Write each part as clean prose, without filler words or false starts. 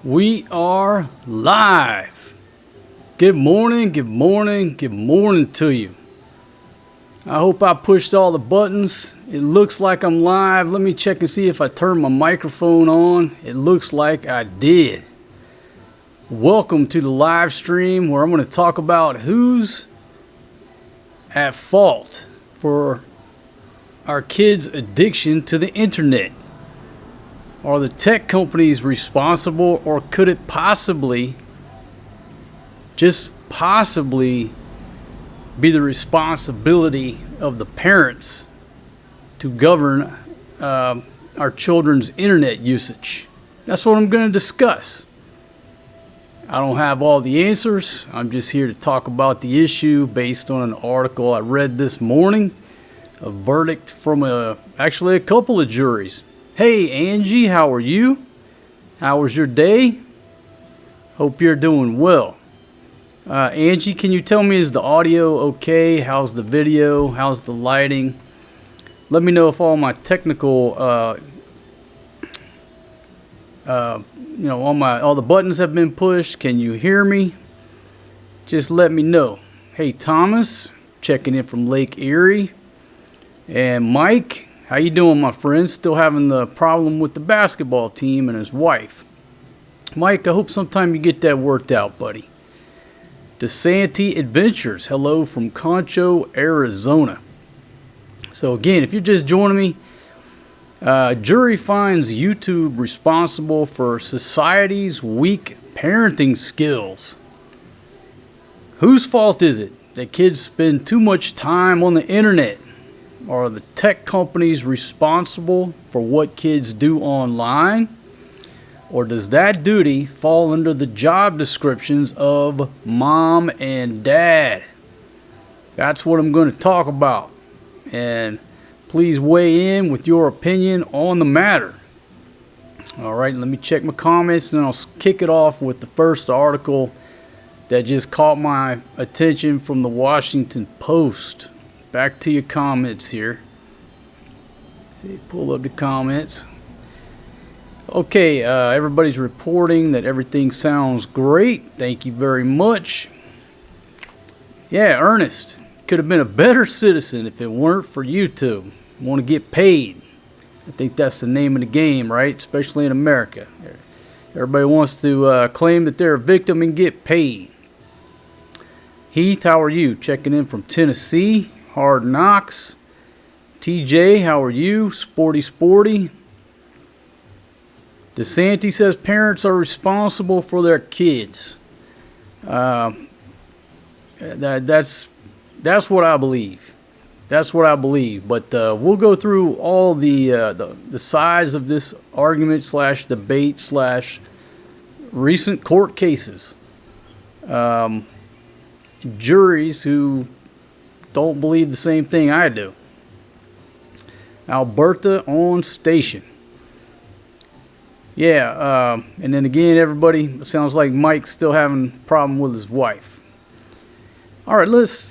We are live. Good morning, good morning, good morning to you. I hope I pushed all the buttons. It looks like I'm live. Let me check and see if I turned my microphone on. It looks like I did. Welcome to the live stream where I'm going to talk about who's at fault for our kids' addiction to the internet. Are the tech companies responsible, or could it possibly, just possibly, be the responsibility of the parents to govern our children's internet usage? That's what I'm going to discuss. I don't have all the answers. I'm just here to talk about the issue based on an article I read this morning, a verdict from actually a couple of juries. Hey Angie, how are you? How was your day? Hope you're doing well. Angie, can you tell me, is the audio okay? How's the video? How's the lighting? Let me know if all my technical, all the buttons have been pushed. Can you hear me? Just let me know. Hey Thomas, checking in from Lake Erie. And Mike, how you doing, my friend? Still having the problem with the basketball team and his wife. Mike, I hope sometime you get that worked out, buddy. DeSanti Adventures, hello from Concho, Arizona. So again, if you're just joining me, jury finds YouTube responsible for society's weak parenting skills. Whose fault is it that kids spend too much time on the internet? Are the tech companies responsible for what kids do online? Or does that duty fall under the job descriptions of mom and dad? That's what I'm going to talk about. And please weigh in with your opinion on the matter. All right, let me check my comments and then I'll kick it off with the first article that just caught my attention from the Washington Post. Back to your comments here. See, pull up the comments. Okay, everybody's reporting that everything sounds great. Thank you very much. Yeah, Ernest, could have been a better citizen if it weren't for YouTube. Want to get paid. I think that's the name of the game, right? Especially in America. Everybody wants to claim that they're a victim and get paid. Heath, how are you? Checking in from Tennessee. Hard Knocks. TJ, how are you? Sporty. DeSanti says parents are responsible for their kids. That's what I believe. That's what I believe. But we'll go through all the sides of this argument / debate / recent court cases. Juries who don't believe the same thing I do. Alberta on station. Yeah, and then again, everybody, it sounds like Mike's still having a problem with his wife. All right, let's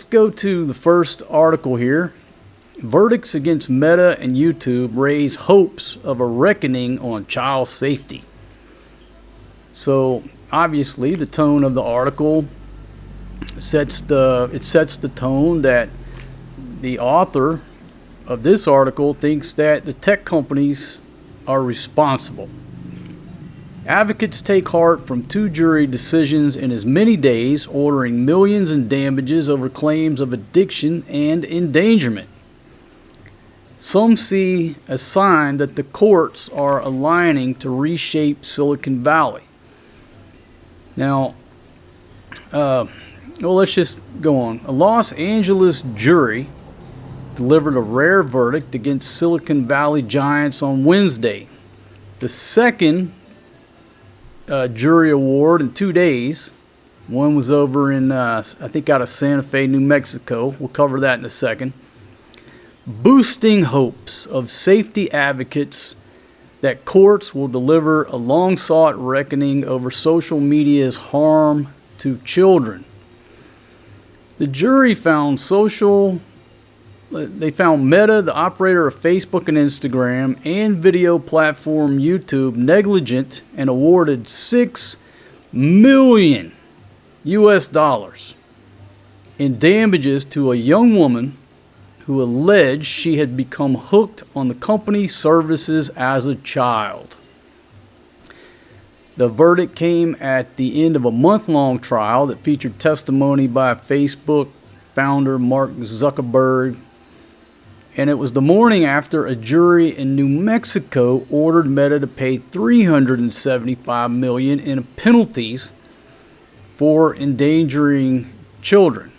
go to the first article here. Verdicts against Meta and YouTube raise hopes of a reckoning on child safety. So obviously, the tone of the article sets the tone that the author of this article thinks that the tech companies are responsible. Advocates take heart from 2 jury decisions in as many days, ordering millions in damages over claims of addiction and endangerment. Some see a sign that the courts are aligning to reshape Silicon Valley. Now, let's just go on. A Los Angeles jury delivered a rare verdict against Silicon Valley giants on Wednesday. The second jury award in 2 days. One was over in, I think, out of Santa Fe, New Mexico. We'll cover that in a second. Boosting hopes of safety advocates that courts will deliver a long-sought reckoning over social media's harm to children. The jury found social they found Meta, the operator of Facebook and Instagram, and video platform YouTube, negligent and awarded $6 million in damages to a young woman who alleged she had become hooked on the company's services as a child. The verdict came at the end of a month-long trial that featured testimony by Facebook founder Mark Zuckerberg, and it was the morning after a jury in New Mexico ordered Meta to pay $375 million in penalties for endangering children.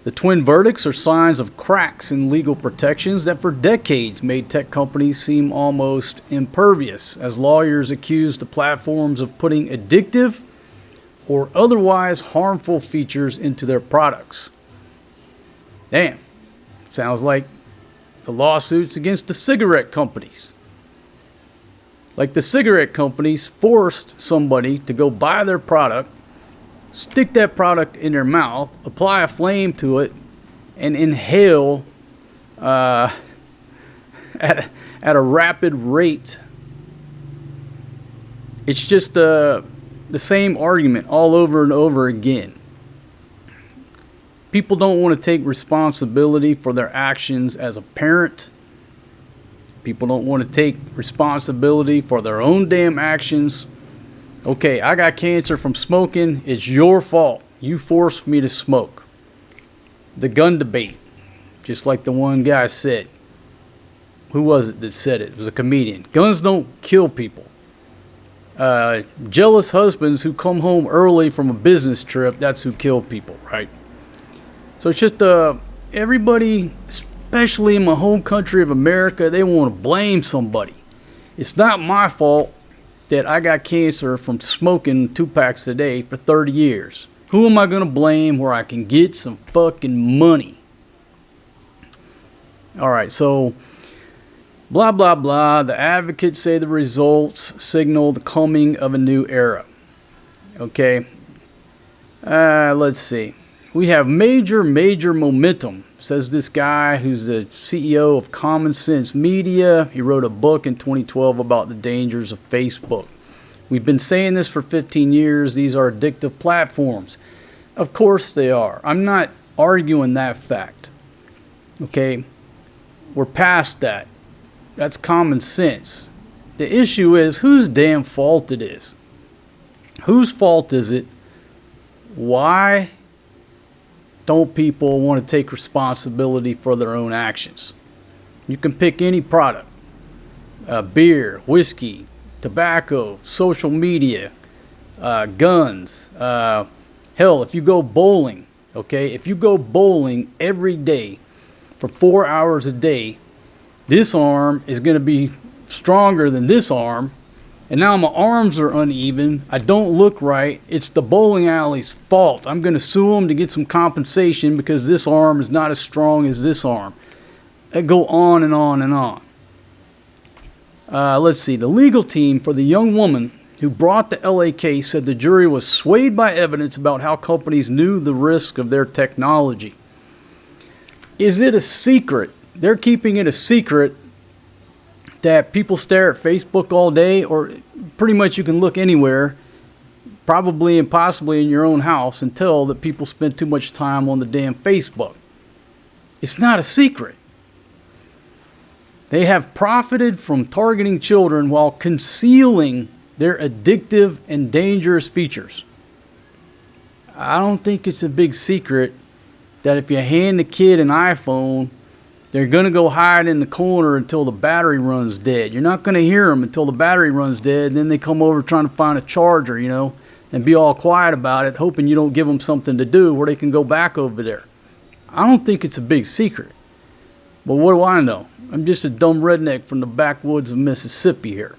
The twin verdicts are signs of cracks in legal protections that for decades made tech companies seem almost impervious, as lawyers accused the platforms of putting addictive or otherwise harmful features into their products. Damn, sounds like the lawsuits against the cigarette companies. Like the cigarette companies forced somebody to go buy their product, stick that product in their mouth, apply a flame to it, and inhale at a rapid rate. It's just the same argument all over and over again. People don't want to take responsibility for their actions as a parent. People don't want to take responsibility for their own damn actions. Okay, I got cancer from smoking. It's your fault. You forced me to smoke. The gun debate, just like the one guy said. Who was it that said it? It was a comedian. Guns don't kill people. Jealous husbands who come home early from a business trip, that's who kill people, right? So it's just everybody, especially in my home country of America, they want to blame somebody. It's not my fault that I got cancer from smoking 2 packs a day for 30 years. Who am I going to blame where I can get some fucking money? All right, so blah, blah, blah. The advocates say the results signal the coming of a new era. Okay, let's see. We have major momentum, says this guy who's the CEO of Common Sense Media. He wrote a book in 2012 about the dangers of Facebook. We've been saying this for 15 years. These are addictive platforms. Of course they are. I'm not arguing that fact. Okay? We're past that. That's common sense. The issue is whose damn fault it is. Whose fault is it? Why don't people want to take responsibility for their own actions? You can pick any product. Beer, whiskey, tobacco, social media, guns. Hell, if you go bowling, okay? If you go bowling every day for 4 hours a day, this arm is going to be stronger than this arm. And now my arms are uneven. I don't look right. It's the bowling alley's fault. I'm going to sue them to get some compensation because this arm is not as strong as this arm. I go on and on and on. Let's see. The legal team for the young woman who brought the LA case said the jury was swayed by evidence about how companies knew the risk of their technology. Is it a secret? They're keeping it a secret that people stare at Facebook all day, or pretty much you can look anywhere, probably and possibly in your own house, and tell that people spend too much time on the damn Facebook. It's not a secret. They have profited from targeting children while concealing their addictive and dangerous features. I don't think it's a big secret that if you hand the kid an iPhone, they're going to go hide in the corner until the battery runs dead. You're not going to hear them until the battery runs dead. And then they come over trying to find a charger, and be all quiet about it, hoping you don't give them something to do where they can go back over there. I don't think it's a big secret. But what do I know? I'm just a dumb redneck from the backwoods of Mississippi here.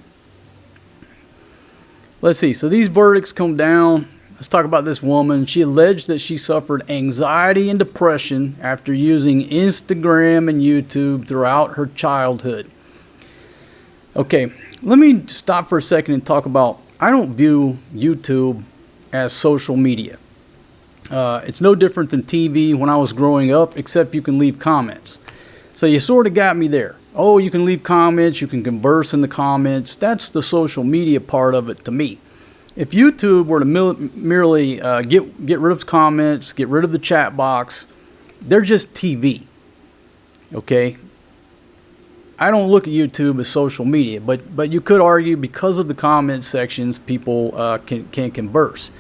Let's see. So these verdicts come down. Let's talk about this woman. She alleged that she suffered anxiety and depression after using Instagram and YouTube throughout her childhood. Okay, let me stop for a second and talk about, I don't view YouTube as social media. It's no different than TV when I was growing up, except you can leave comments. So you sort of got me there. Oh, you can leave comments, you can converse in the comments. That's the social media part of it to me. If YouTube were to merely get rid of comments, get rid of the chat box, they're just TV. Okay? I don't look at YouTube as social media, but you could argue because of the comment sections, people can converse.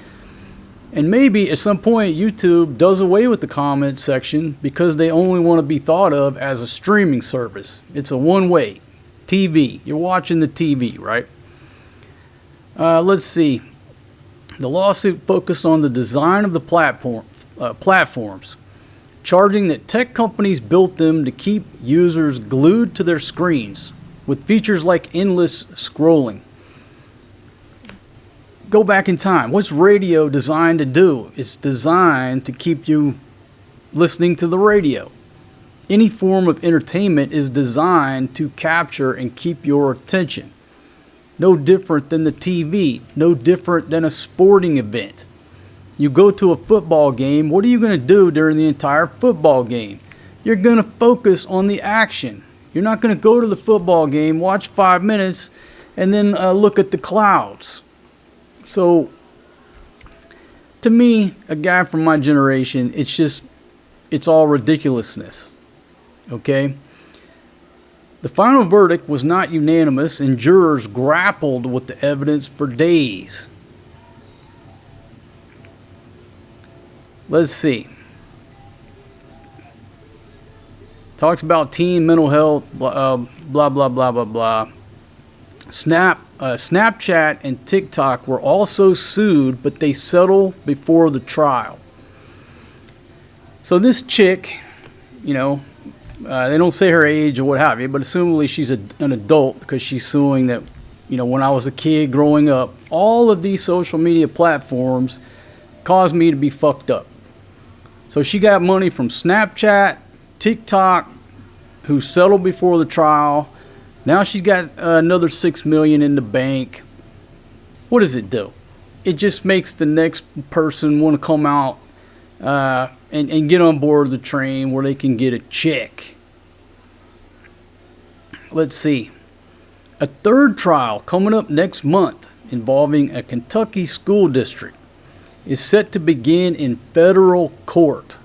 And maybe at some point YouTube does away with the comment section because they only want to be thought of as a streaming service. It's a one-way TV. You're watching the TV, right? Let's see. The lawsuit focused on the design of the platforms, charging that tech companies built them to keep users glued to their screens with features like endless scrolling. Go back in time. What's radio designed to do? It's designed to keep you listening to the radio. Any form of entertainment is designed to capture and keep your attention. No different than the TV. No different than a sporting event. You go to a football game. What are you going to do during the entire football game? You're going to focus on the action. You're not going to go to the football game, watch 5 minutes, and then look at the clouds. So, to me, a guy from my generation, it's all ridiculousness. Okay? The final verdict was not unanimous, and jurors grappled with the evidence for days. Let's see. Talks about teen mental health, blah, blah, blah, blah, blah. Snapchat and TikTok were also sued, but they settled before the trial. So this chick, they don't say her age or what have you, but assumably she's an adult because she's suing that, when I was a kid growing up, all of these social media platforms caused me to be fucked up. So she got money from Snapchat, TikTok, who settled before the trial. Now she's got another $6 million in the bank. What does it do? It just makes the next person want to come out and get on board the train where they can get a check. Let's see. A third trial coming up next month involving a Kentucky school district is set to begin in federal court.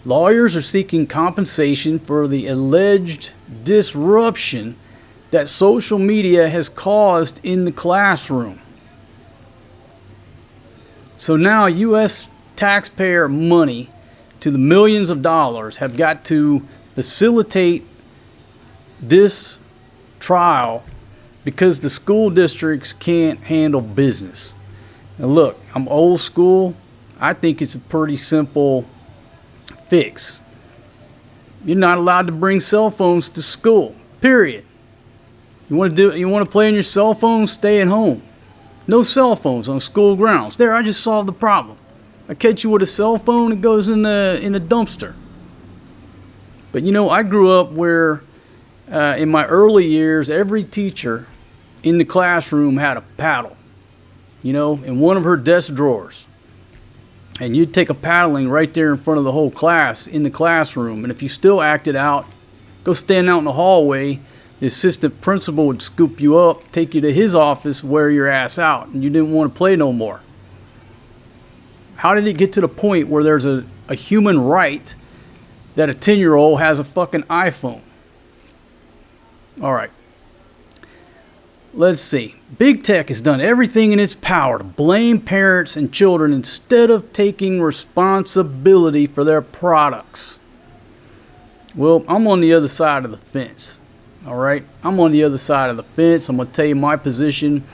Lawyers are seeking compensation for the alleged disruption that social media has caused in the classroom. So now U.S. taxpayer money to the millions of dollars have got to facilitate this trial because the school districts can't handle business. Now look, I'm old school. I think it's a pretty simple fix. You're not allowed to bring cell phones to school. Period. You want to play on your cell phone? Stay at home. No cell phones on school grounds. There, I just solved the problem. I catch you with a cell phone, it goes in the dumpster. But I grew up where in my early years, every teacher in the classroom had a paddle, in one of her desk drawers. And you'd take a paddling right there in front of the whole class in the classroom. And if you still acted out, go stand out in the hallway. The assistant principal would scoop you up, take you to his office, wear your ass out, and you didn't want to play no more. How did it get to the point where there's a human right that a 10-year-old has a fucking iPhone? All right. Let's see. Big tech has done everything in its power to blame parents and children instead of taking responsibility for their products. Well, I'm on the other side of the fence. All right? I'm on the other side of the fence. I'm going to tell you my position.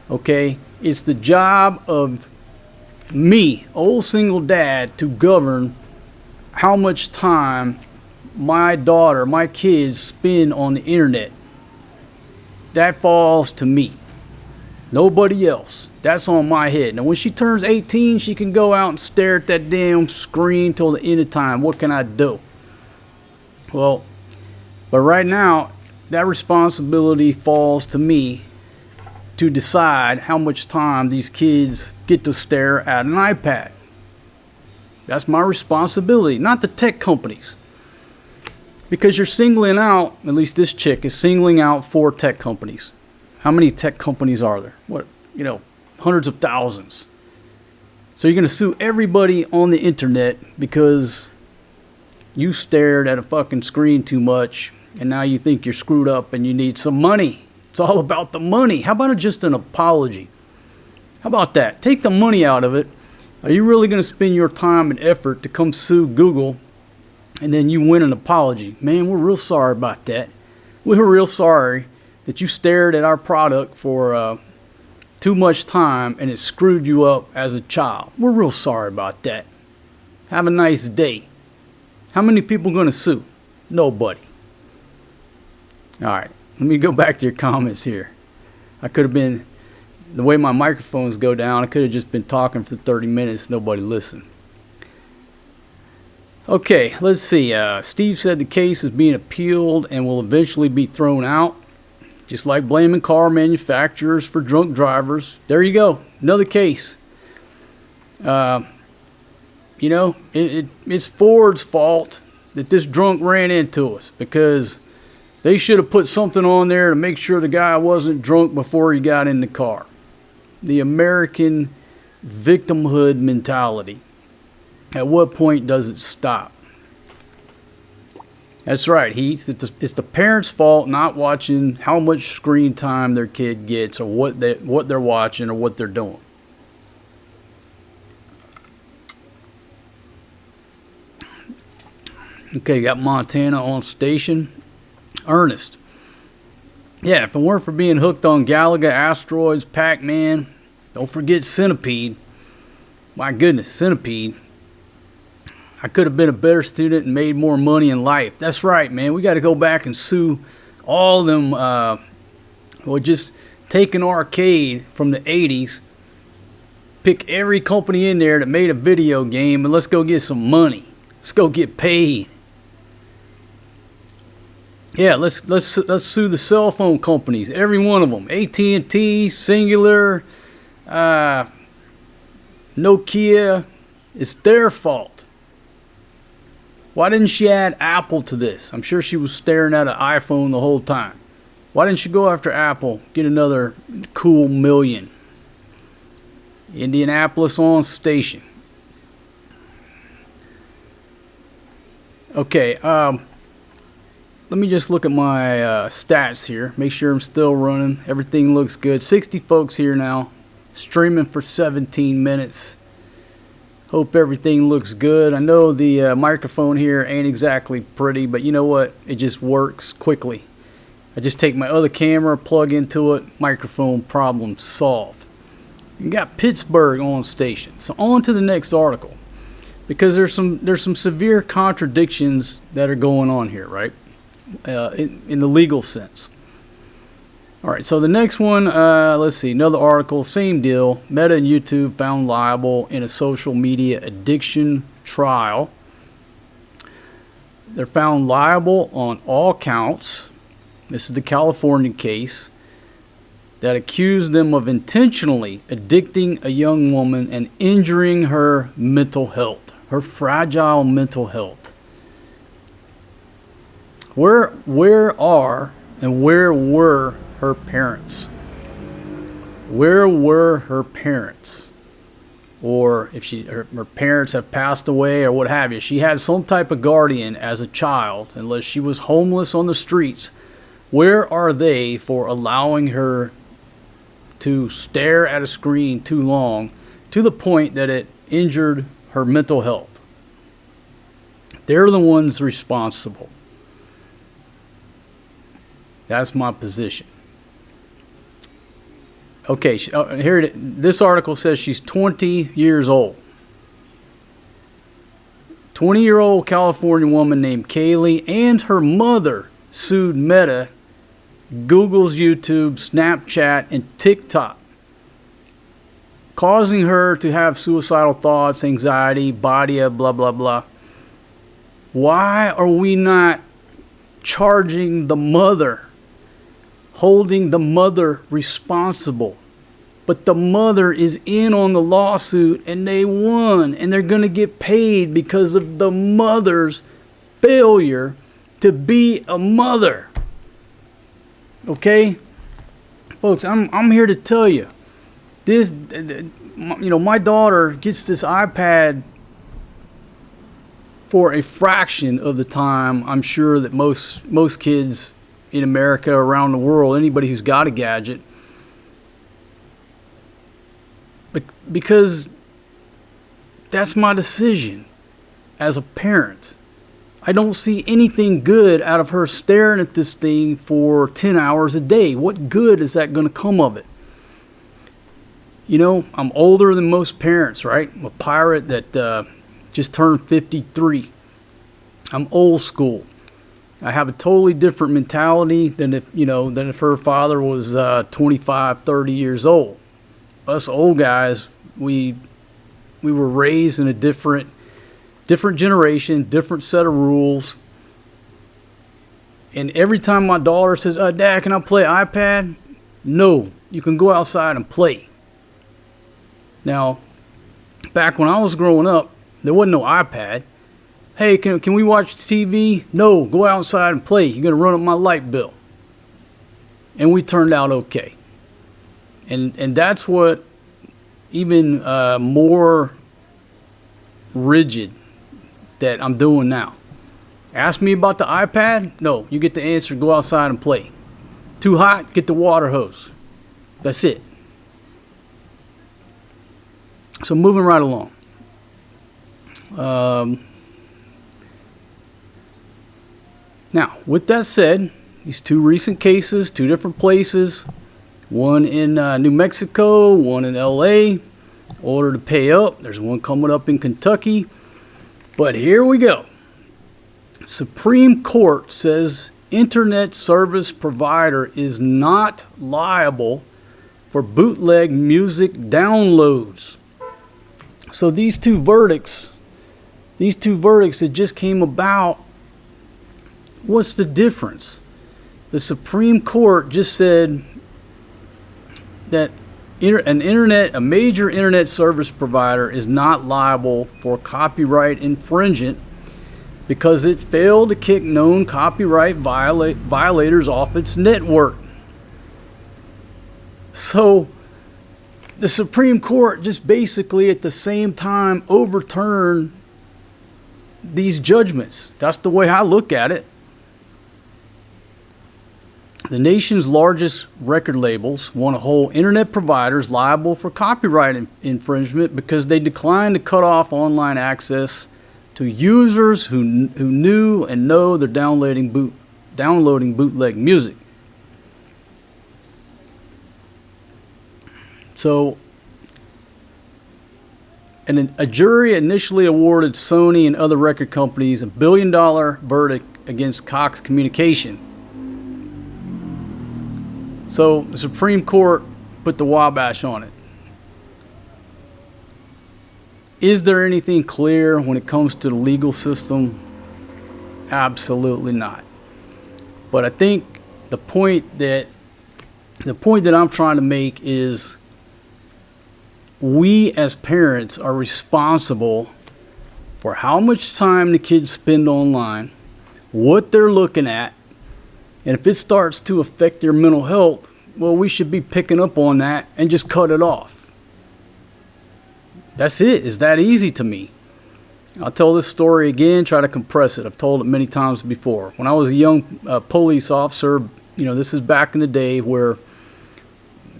Okay? It's the job of me, old single dad, to govern how much time my daughter, my kids spend on the internet. That falls to me. Nobody else. That's on my head. Now, when she turns 18, she can go out and stare at that damn screen till the end of time. What can I do? Well, but right now, that responsibility falls to me to decide how much time these kids get to stare at an iPad. That's my responsibility, not the tech companies. Because you're singling out, at least this chick is singling out 4 tech companies. How many tech companies are there? What, hundreds of thousands. So you're going to sue everybody on the internet because you stared at a fucking screen too much and now you think you're screwed up and you need some money. It's all about the money. How about just an apology? How about that? Take the money out of it. Are you really going to spend your time and effort to come sue Google and then you win an apology? Man, we're real sorry about that. We're real sorry that you stared at our product for too much time and it screwed you up as a child. We're real sorry about that. Have a nice day. How many people going to sue? Nobody. All right, let me go back to your comments here. I could have been, the way my microphones go down, I could have just been talking for 30 minutes. Nobody listened. Okay, let's see. Steve said the case is being appealed and will eventually be thrown out. Just like blaming car manufacturers for drunk drivers. There you go. Another case. It's Ford's fault that this drunk ran into us because they should have put something on there to make sure the guy wasn't drunk before he got in the car. The American victimhood mentality. At what point does it stop? That's right, Heath. It's the parents' fault not watching how much screen time their kid gets or what they're watching or what they're doing. Okay, got Montana on station. Ernest. Yeah, if it weren't for being hooked on Galaga, Asteroids, Pac-Man, don't forget Centipede. My goodness, Centipede. I could have been a better student and made more money in life. That's right, man. We got to go back and sue all them, just take an arcade from the 80s, pick every company in there that made a video game, and let's go get some money. Let's go get paid. Yeah, let's sue the cell phone companies, every one of them. AT&T, Singular, Nokia. It's their fault. Why didn't she add Apple to this? I'm sure she was staring at an iPhone the whole time. Why didn't she go after Apple? Get another cool million. Indianapolis on station. Okay, let me just look at my stats here. Make sure I'm still running. Everything looks good. 60 folks here now. Streaming for 17 minutes. Hope everything looks good. I know the microphone here ain't exactly pretty, but you know what? It just works quickly. I just take my other camera, plug into it, microphone problem solved. You got Pittsburgh on station. So on to the next article. Because there's some severe contradictions that are going on here, right? In the legal sense. All right, so the next one, let's see, another article, same deal. Meta and YouTube found liable in a social media addiction trial. They're found liable on all counts. This is the California case that accused them of intentionally addicting a young woman and injuring her mental health, her fragile mental health. Where are and where were her parents? Where were her parents? Or if her parents have passed away or what have you, she had some type of guardian as a child, unless she was homeless on the streets. Where are they for allowing her to stare at a screen too long to the point that it injured her mental health? They're the ones responsible. That's my position. Okay, here this article says she's 20 years old. 20-year-old California woman named Kaylee and her mother sued Meta, Google's YouTube, Snapchat, and TikTok, causing her to have suicidal thoughts, anxiety, body, blah, blah, blah. Why are we not charging the mother, holding the mother responsible? But the mother is in on the lawsuit and they won, and they're going to get paid because of the mother's failure to be a mother. Okay? Folks, I'm here to tell you, this, my daughter gets this iPad for a fraction of the time I'm sure that most kids in America, around the world, anybody who's got a gadget, because that's my decision as a parent. I don't see anything good out of her staring at this thing for 10 hours a day. What good is that going to come of it? I'm older than most parents, right? I'm a pirate that just turned 53. I'm old school. I have a totally different mentality than if her father was 25, 30 years old. Us old guys, we were raised in a different generation, different set of rules. And every time my daughter says, Dad, can I play iPad? No, you can go outside and play. Now, back when I was growing up, there wasn't no iPad. Hey, can we watch TV? No, go outside and play. You're going to run up my light bill. And we turned out okay. And that's what even more rigid that I'm doing now. Ask me about the iPad? No, you get the answer, go outside and play. Too hot? Get the water hose. That's it. So moving right along. Now, with that said, these two recent cases, two different places, one in New Mexico, one in LA, order to pay up. There's one coming up in Kentucky. But here we go. Supreme Court says internet service provider is not liable for bootleg music downloads. So these two verdicts that just came about, what's the difference? The Supreme Court just said that a major internet service provider is not liable for copyright infringement because it failed to kick known copyright violators off its network. So the Supreme Court just basically at the same time overturned these judgments. That's the way I look at it. The nation's largest record labels want to hold internet providers liable for copyright infringement because they declined to cut off online access to users who knew and know they're downloading bootleg music. So, a jury initially awarded Sony and other record companies $1 billion verdict against Cox Communication. So the Supreme Court put the Wabash on it. Is there anything clear when it comes to the legal system? Absolutely not. But I think the point that I'm trying to make is we as parents are responsible for how much time the kids spend online, what they're looking at, and if it starts to affect their mental health, well, we should be picking up on that and just cut it off. That's it. It's that easy to me. I'll tell this story again, try to compress it. I've told it many times before. When I was a young police officer, this is back in the day where,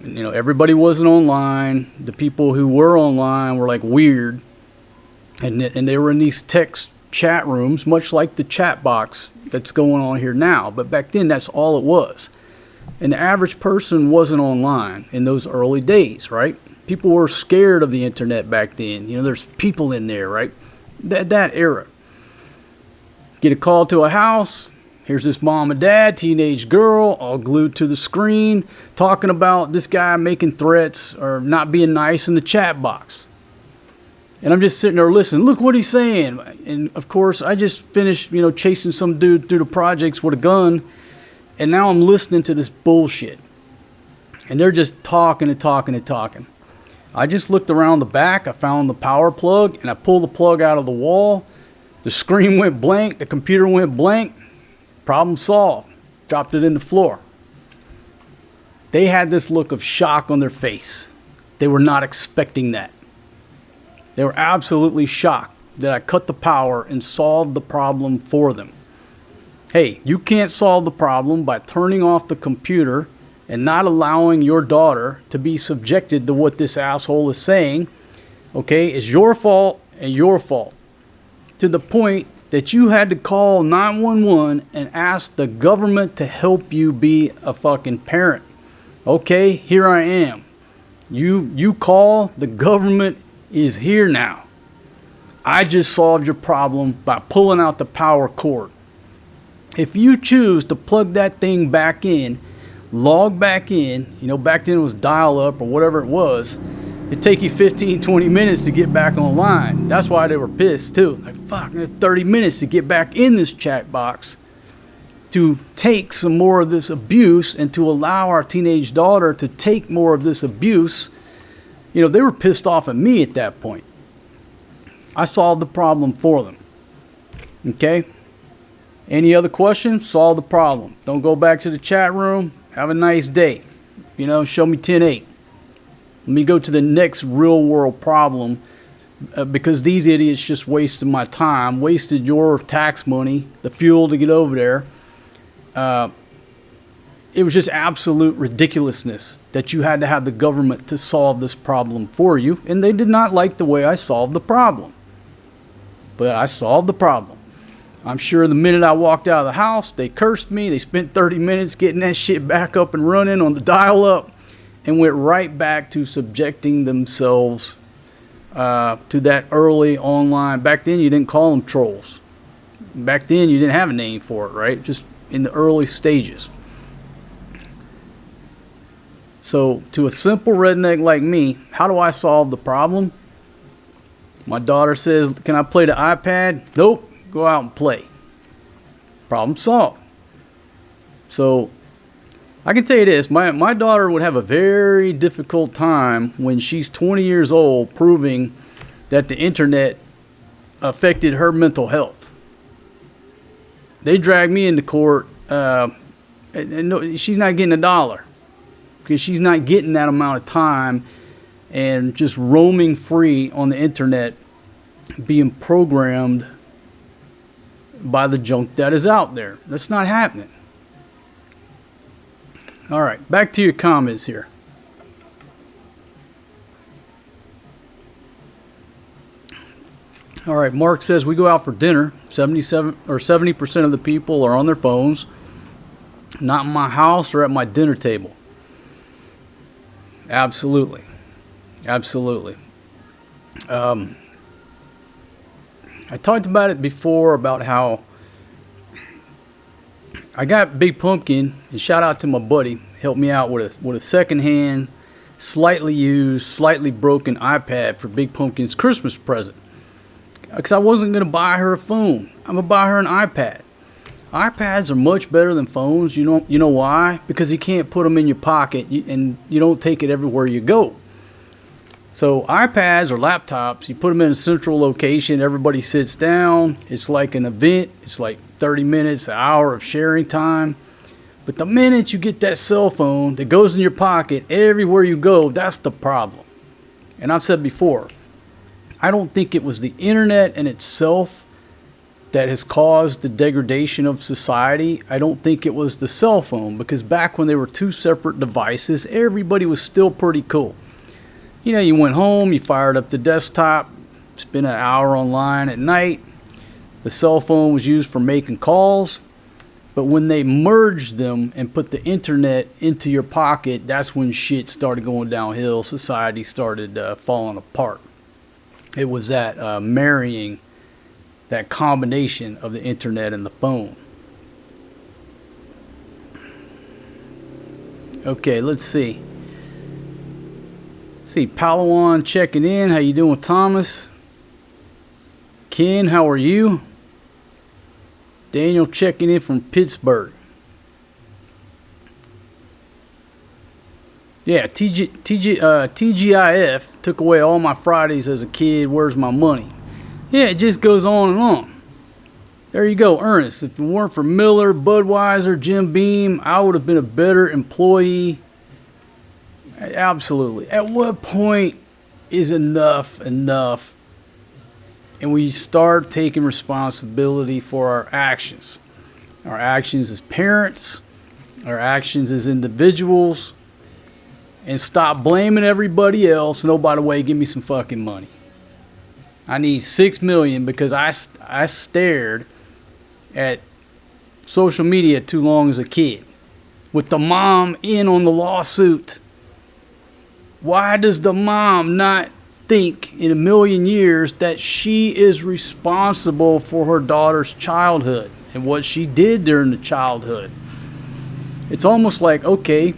everybody wasn't online. The people who were online were like weird. And they were in these text chat rooms, much like the chat box that's going on here now. But back then, that's all it was. And the average person wasn't online in those early days, right? People were scared of the internet back then. There's people in there, right? That era. Get a call to a house. Here's this mom and dad, teenage girl, all glued to the screen, talking about this guy making threats or not being nice in the chat box. And I'm just sitting there listening. Look what he's saying. And of course, I just finished, chasing some dude through the projects with a gun. And now I'm listening to this bullshit. And they're just talking and talking and talking. I just looked around the back. I found the power plug, and I pulled the plug out of the wall. The screen went blank. The computer went blank. Problem solved. Dropped it in the floor. They had this look of shock on their face. They were not expecting that. They were absolutely shocked that I cut the power and solved the problem for them. Hey, you can't solve the problem by turning off the computer and not allowing your daughter to be subjected to what this asshole is saying. Okay, it's your fault and your fault. To the point that you had to call 911 and ask the government to help you be a fucking parent. Okay, here I am. You call, the government is here now. I just solved your problem by pulling out the power cord. If you choose to plug that thing back in, log back in, back then it was dial up or whatever it was, it'd take you 15, 20 minutes to get back online. That's why they were pissed too. Like, fuck, 30 minutes to get back in this chat box to take some more of this abuse and to allow our teenage daughter to take more of this abuse. They were pissed off at me at that point. I solved the problem for them. Okay? Any other questions? Solve the problem. Don't go back to the chat room. Have a nice day. Show me 10-8. Let me go to the next real world problem because these idiots just wasted my time, wasted your tax money, the fuel to get over there. It was just absolute ridiculousness that you had to have the government to solve this problem for you, and they did not like the way I solved the problem. But I solved the problem. I'm sure the minute I walked out of the house, they cursed me. They spent 30 minutes getting that shit back up and running on the dial-up and went right back to subjecting themselves to that early online. Back then, you didn't call them trolls. Back then, you didn't have a name for it, right? Just in the early stages. So, to a simple redneck like me, how do I solve the problem? My daughter says, can I play the iPad? Nope. Go out and play. Problem solved. So, I can tell you this. My daughter would have a very difficult time when she's 20 years old proving that the internet affected her mental health. They dragged me into court. And no, she's not getting $1 because she's not getting that amount of time and just roaming free on the internet, being programmed by the junk that is out there. That's not happening. All right, back to your comments here. All right, Mark says we go out for dinner. 70% of the people are on their phones, not in my house or at my dinner table. Absolutely. Absolutely. I talked about it before about how I got Big Pumpkin, and shout out to my buddy, helped me out with a secondhand, slightly used, slightly broken iPad for Big Pumpkin's Christmas present. Because I wasn't going to buy her a phone. I'm going to buy her an iPad. iPads are much better than phones. You know why? Because you can't put them in your pocket and you don't take it everywhere you go. So iPads or laptops, you put them in a central location, everybody sits down, it's like an event, it's like 30 minutes, an hour of sharing time. But the minute you get that cell phone that goes in your pocket everywhere you go, that's the problem. And I've said before, I don't think it was the internet in itself that has caused the degradation of society. I don't think it was the cell phone, because back when they were two separate devices, everybody was still pretty cool. You went home, you fired up the desktop, spent an hour online at night. The cell phone was used for making calls. But when they merged them and put the internet into your pocket, that's when shit started going downhill. Society started falling apart. It was that marrying, that combination of the internet and the phone. Okay, let's see. Palawan checking in. How you doing, Thomas? Ken, how are you? Daniel checking in from Pittsburgh. Yeah, TGIF took away all my Fridays as a kid. Where's my money? Yeah, it just goes on and on. There you go, Ernest. If it weren't for Miller, Budweiser, Jim Beam, I would have been a better employee. Absolutely. At what point is enough enough? And we start taking responsibility for our actions. Our actions as parents, our actions as individuals, and stop blaming everybody else. And oh, by the way, give me some fucking money. I need $6 million because I stared at social media too long as a kid with the mom in on the lawsuit. Why does the mom not think in a million years that she is responsible for her daughter's childhood and what she did during the childhood? It's almost like, okay,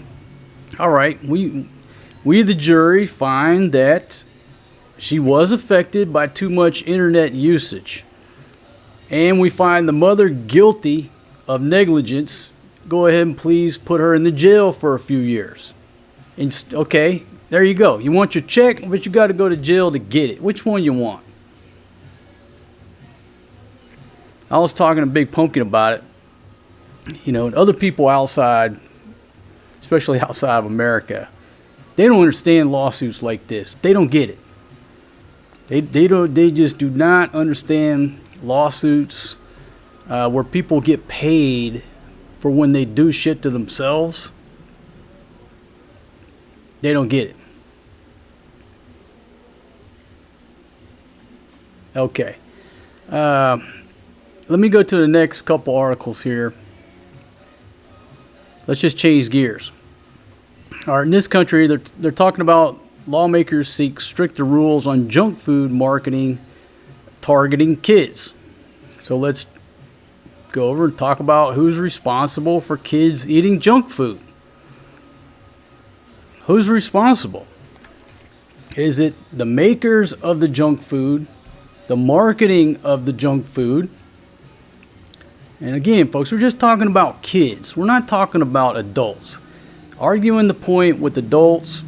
all right, we the jury find that she was affected by too much internet usage, and we find the mother guilty of negligence. Go ahead and please put her in the jail for a few years. And okay, there you go. You want your check, but you got to go to jail to get it. Which one you want? I was talking to Big Pumpkin about it. You know, and other people outside, especially outside of America, they don't understand lawsuits like this. They don't get it. They just do not understand lawsuits where people get paid for when they do shit to themselves. They don't get it. Okay. Let me go to the next couple articles here. Let's just change gears. All right, in this country, they're talking about lawmakers seek stricter rules on junk food marketing targeting kids. So let's go over and talk about who's responsible for kids eating junk food. Who's responsible? Is it the makers of the junk food, the marketing of the junk food? And again, folks, we're just talking about kids. We're not talking about adults. Arguing the point with adults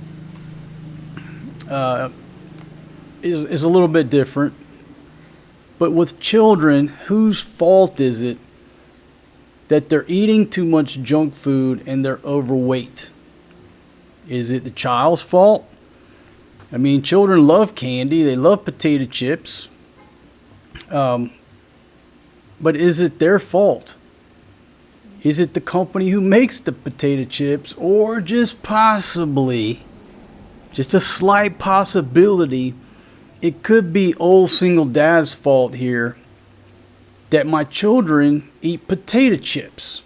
is a little bit different. But with children, whose fault is it that they're eating too much junk food and they're overweight? Is it the child's fault? I mean, children love candy. They love potato chips. But is it their fault? Is it the company who makes the potato chips, or just possibly, just a slight possibility, it could be old single dad's fault here that my children eat potato chips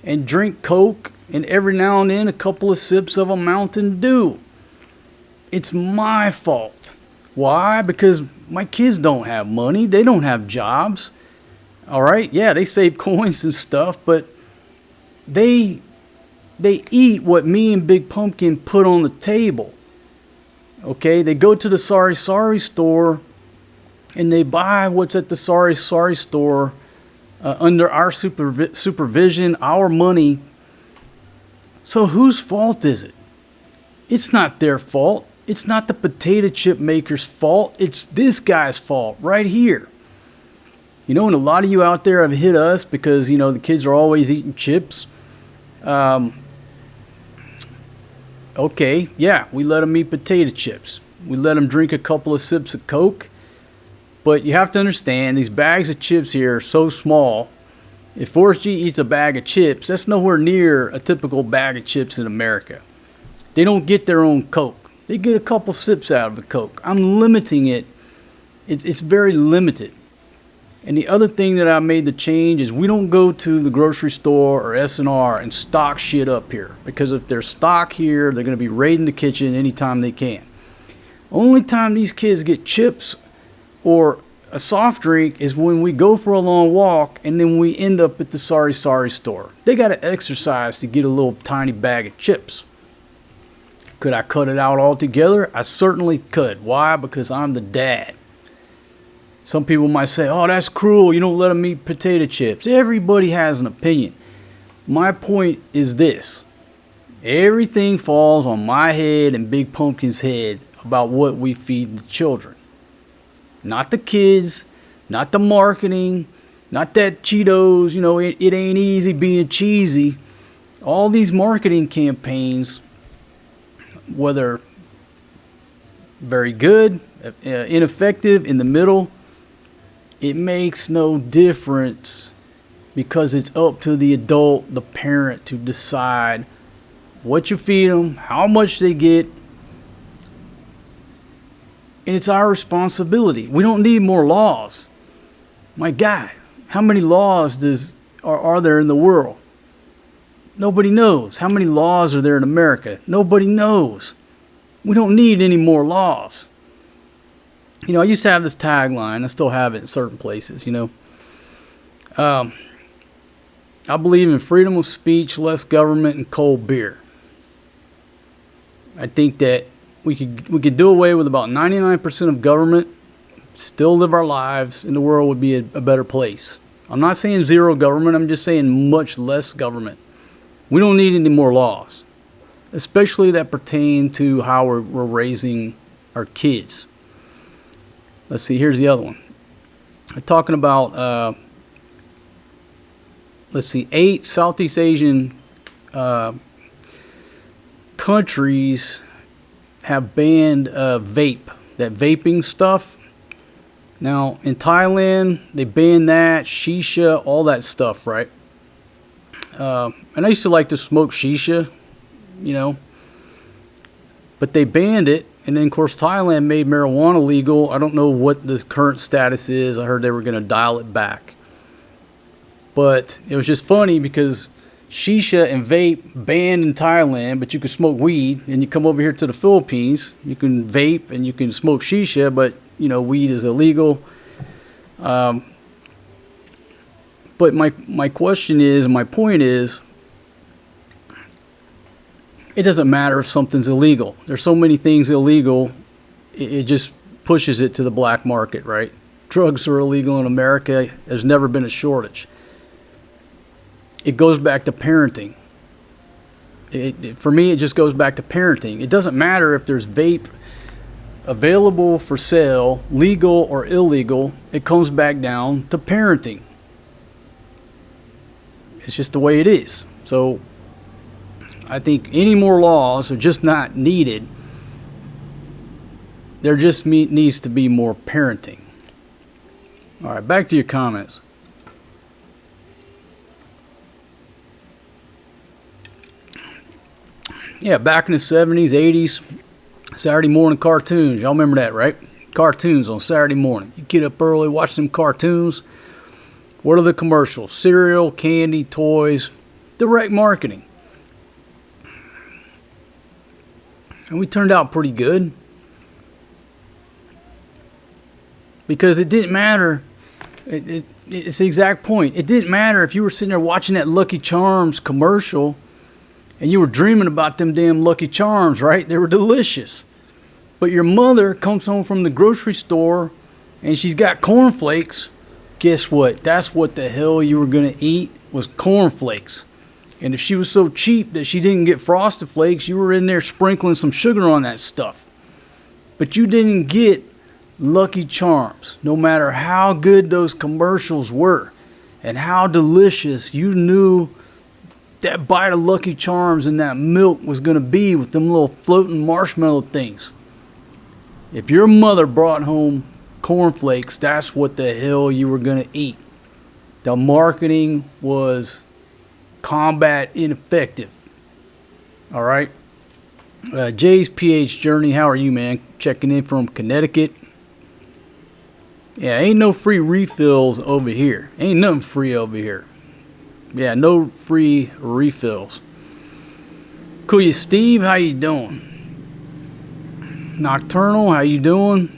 and drink Coke and every now and then a couple of sips of a Mountain Dew. It's my fault. Why? Because my kids don't have money. They don't have jobs. All right, yeah, they save coins and stuff, but they eat what me and Big Pumpkin put on the table. Okay, they go to the Sorry store and they buy what's at the Sorry store under our supervision, our money. So whose fault is it? It's not their fault. It's not the potato chip maker's fault. It's this guy's fault right here. You know, and a lot of you out there have hit us because, you know, the kids are always eating chips. Okay, yeah, we let them eat potato chips. We let them drink a couple of sips of Coke. But you have to understand, these bags of chips here are so small. If Forrest G eats a bag of chips, that's nowhere near a typical bag of chips in America. They don't get their own Coke. They get a couple sips out of the Coke. I'm limiting it. It's very limited. And the other thing that I made the change is we don't go to the grocery store or S&R and stock shit up here. Because if there's stock here, they're going to be raiding the kitchen anytime they can. Only time these kids get chips or a soft drink is when we go for a long walk and then we end up at the Sorry store. They got to exercise to get a little tiny bag of chips. Could I cut it out altogether? I certainly could. Why? Because I'm the dad. Some people might say, oh, that's cruel. You don't let them eat potato chips. Everybody has an opinion. My point is this. Everything falls on my head and Big Pumpkin's head about what we feed the children. Not the kids, not the marketing, not that Cheetos, you know, it ain't easy being cheesy. All these marketing campaigns, whether very good, ineffective, in the middle, it makes no difference, because it's up to the adult, the parent, to decide what you feed them, how much they get. And it's our responsibility. We don't need more laws. My God, how many laws are there in the world? Nobody knows. How many laws are there in America? Nobody knows. We don't need any more laws. You know, I used to have this tagline. I still have it in certain places, you know. I believe in freedom of speech, less government, and cold beer. I think that we could do away with about 99% of government, still live our lives, and the world would be a better place. I'm not saying zero government. I'm just saying much less government. We don't need any more laws, especially that pertain to how we're raising our kids. Let's see, here's the other one. We're talking about, 8 Southeast Asian countries have banned vape, that vaping stuff. Now, in Thailand, they banned that, shisha, all that stuff, right? And I used to like to smoke shisha, you know, but they banned it. And then, of course, Thailand made marijuana legal. I don't know what the current status is. I heard they were going to dial it back. But it was just funny because shisha and vape banned in Thailand, but you can smoke weed. And you come over here to the Philippines, you can vape and you can smoke shisha, but, you know, weed is illegal. But my question is, my point is, it doesn't matter if something's illegal. There's so many things illegal, it just pushes it to the black market, right? Drugs are illegal in America. There's never been a shortage. It goes back to parenting. For me, it just goes back to parenting. It doesn't matter if there's vape available for sale, legal or illegal. It comes back down to parenting. It's just the way it is. So I think any more laws are just not needed. There just needs to be more parenting. All right, back to your comments. Yeah, back in the 70s, 80s, Saturday morning cartoons. Y'all remember that, right? Cartoons on Saturday morning. You get up early, watch them cartoons. What are the commercials? Cereal, candy, toys, direct marketing. And we turned out pretty good. Because it didn't matter. It's the exact point. It didn't matter if you were sitting there watching that Lucky Charms commercial and you were dreaming about them damn Lucky Charms, right? They were delicious. But your mother comes home from the grocery store and she's got cornflakes. Guess what? That's what the hell you were going to eat, was cornflakes. And if she was so cheap that she didn't get Frosted Flakes, you were in there sprinkling some sugar on that stuff. But you didn't get Lucky Charms, no matter how good those commercials were and how delicious you knew that bite of Lucky Charms and that milk was going to be with them little floating marshmallow things. If your mother brought home cornflakes, that's what the hell you were going to eat. The marketing was combat ineffective. All right. Jay's PH Journey, how are you, man? Checking in from Connecticut. Yeah, ain't no free refills over here. Ain't nothing free over here. Yeah, no free refills. Cool, Steve, how you doing? Nocturnal, how you doing?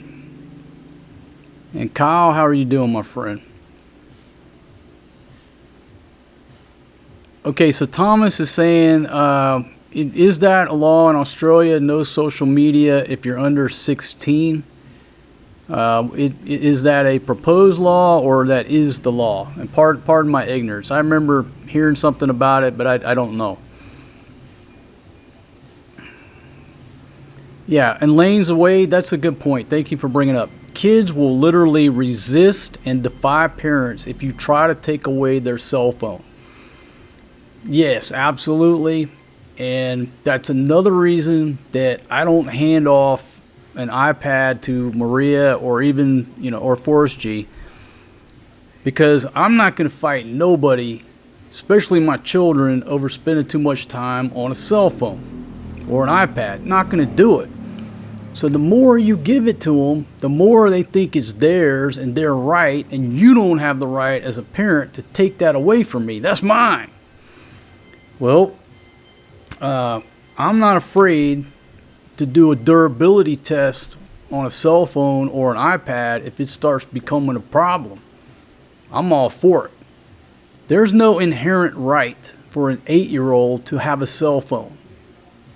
And Kyle, how are you doing, my friend? Okay, so Thomas is saying, is that a law in Australia? No social media if you're under 16? Is that a proposed law or that is the law? And pardon my ignorance. I remember hearing something about it, but I don't know. Yeah, and lanes away, that's a good point. Thank you for bringing it up. Kids will literally resist and defy parents if you try to take away their cell phone. Yes, absolutely. And that's another reason that I don't hand off an iPad to Maria or even, or Forrest G, because I'm not going to fight nobody, especially my children, over spending too much time on a cell phone or an iPad. Not going to do it. So the more you give it to them, the more they think it's theirs and they're right, and you don't have the right as a parent to take that away from me. That's mine. Well, I'm not afraid to do a durability test on a cell phone or an iPad if it starts becoming a problem. I'm all for it. There's no inherent right for an 8-year-old to have a cell phone.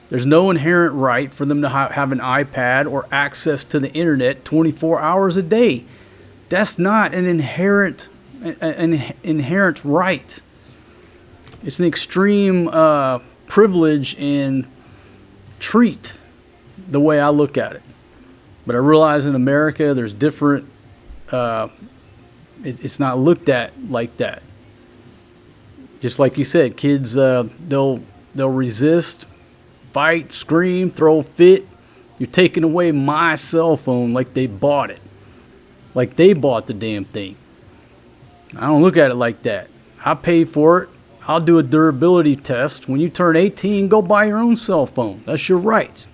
There's no inherent right for them to have an iPad or access to the internet 24 hours a day. That's not an inherent right. It's an extreme privilege and treat, the way I look at it. But I realize in America there's different, it's not looked at like that. Just like you said, kids, they'll resist, fight, scream, throw a fit. You're taking away my cell phone like they bought it. Like they bought the damn thing. I don't look at it like that. I paid for it. I'll do a durability test. When you turn 18, go buy your own cell phone. That's your right.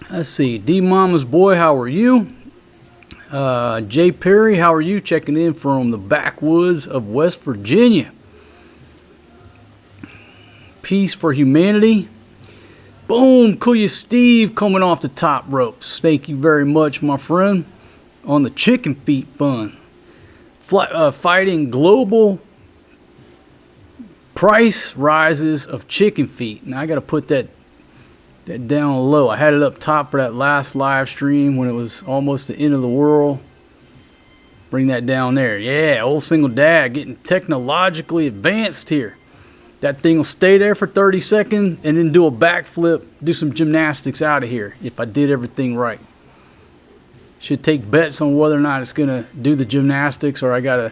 Let's see. D Mama's boy, how are you? Jay Perry, how are you? Checking in from the backwoods of West Virginia. Peace for humanity. Boom, Kuya Steve coming off the top ropes. Thank you very much, my friend. On the chicken feet fun. Fighting global price rises of chicken feet. Now I got to put that down low. I had it up top for that last live stream when it was almost the end of the world. Bring that down there. Yeah, old single dad getting technologically advanced here. That thing will stay there for 30 seconds and then do a backflip, do some gymnastics out of here if I did everything right. Should take bets on whether or not it's going to do the gymnastics, or I got a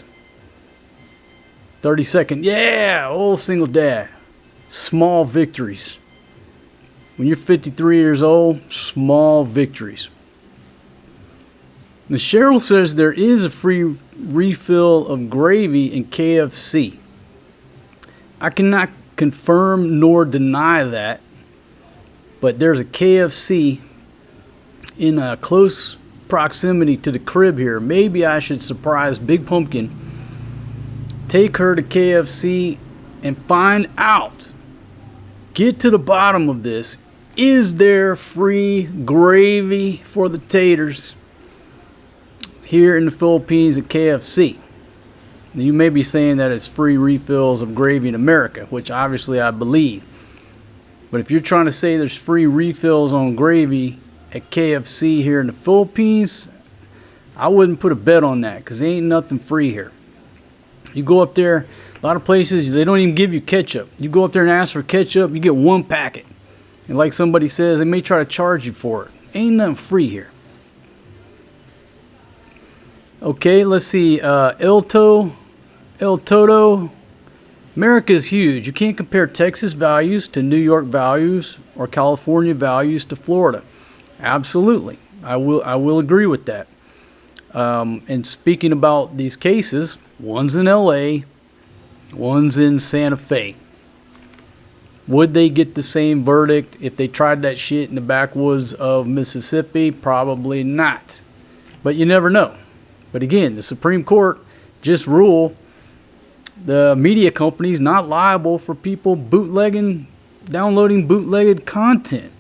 30-second. Yeah, old single dad. Small victories. When you're 53 years old, small victories. Now, Cheryl says there is a free refill of gravy in KFC. I cannot confirm nor deny that, but there's a KFC in a close proximity to the crib here. Maybe I should surprise Big Pumpkin, take her to KFC and find out, get to the bottom of this. Is there free gravy for the taters here in the Philippines at KFC? Now, you may be saying that it's free refills of gravy in America, which obviously I believe. But if you're trying to say there's free refills on gravy at KFC here in the Philippines, I wouldn't put a bet on that, because there ain't nothing free here. You go up there, a lot of places, they don't even give you ketchup. You go up there and ask for ketchup, you get one packet. And like somebody says, they may try to charge you for it. Ain't nothing free here. Okay, let's see. El Toto. America is huge. You can't compare Texas values to New York values or California values to Florida. Absolutely. I will agree with that. And speaking about these cases, one's in LA, one's in Santa Fe. Would they get the same verdict if they tried that shit in the backwoods of Mississippi? Probably not. But you never know. But again, the Supreme Court just ruled the media companies not liable for people downloading bootlegged content.